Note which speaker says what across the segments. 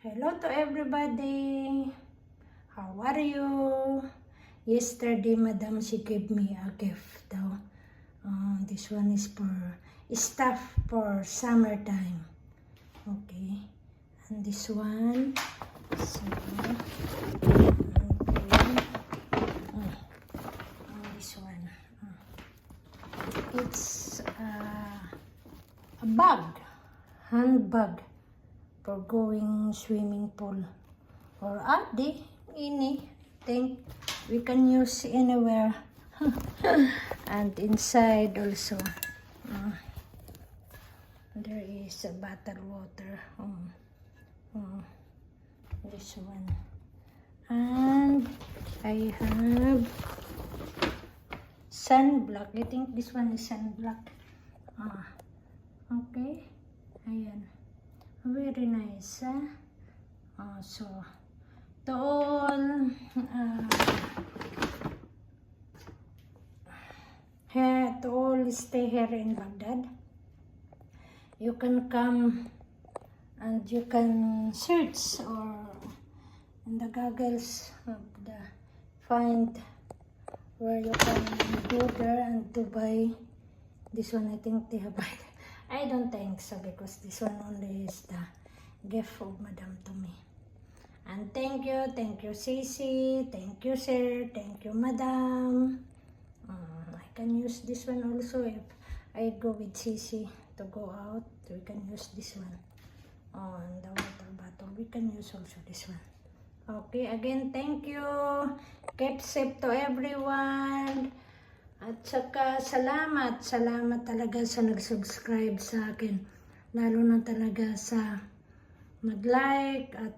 Speaker 1: Hello to everybody. How are you? Yesterday, madam, she gave me a gift daw. This one is for stuff for summertime. Okay. And this one. So, this one. It's a bag. Handbag. For going swimming pool or any thing we can use anywhere. And inside also there is a bottled water. This one, and I have sunblock. I think this one is sunblock. Okay, ayan. Very nice. So, to all stay here in Baghdad, you can come and you can search or in the goggles of the find where you can go there and to buy this one. I think they have buy. I don't think so because this one only is the gift of madam to me. And thank you Sisi, thank you sir, thank you madam. I can use this one also if I go with Sisi to go out. We can use this one on the water bottle. We can use also this one. Okay, again thank you. Keep safe to everyone. At saka salamat talaga sa nag-subscribe sa akin. Lalo na talaga sa mag-like at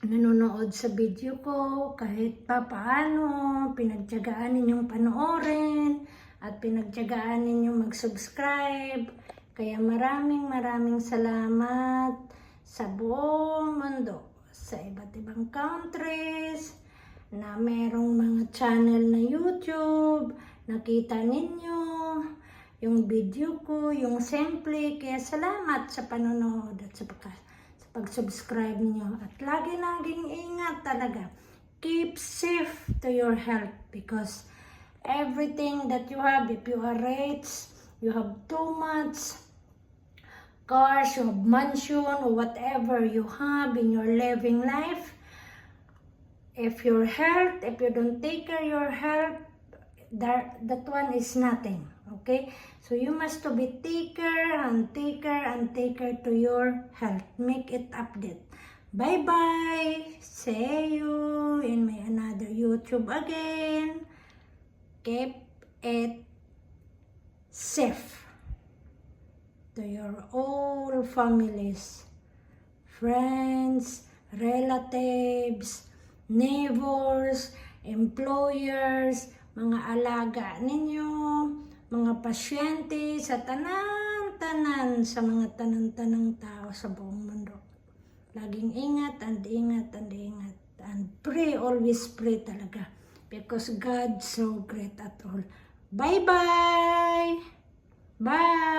Speaker 1: nanonood sa video ko. Kahit pa paano, pinagtiyagaan ninyong panoorin at pinagtiyagaan ninyong mag-subscribe. Kaya maraming salamat sa buong mundo, sa iba't ibang countries, na merong mga channel na YouTube. Nakita ninyo yung video ko, yung simple. Kaya salamat sa panonood at sa pag-subscribe ninyo. At laging ingat talaga. Keep safe to your health because everything that you have, if you are rich, you have too much cars, you have mansion, or whatever you have in your living life, if your health, if you don't take care of your health, that one is nothing. Okay, so you must to be take care to your health. Make it update. Bye bye. See you in my another YouTube again. Keep it safe to your all families, friends, relatives, neighbors, employers, mga alaga ninyo, mga pasyente, sa tanan sa mga tanang tao sa buong mundo. Laging ingat and pray, always pray talaga because God so great at all. Bye.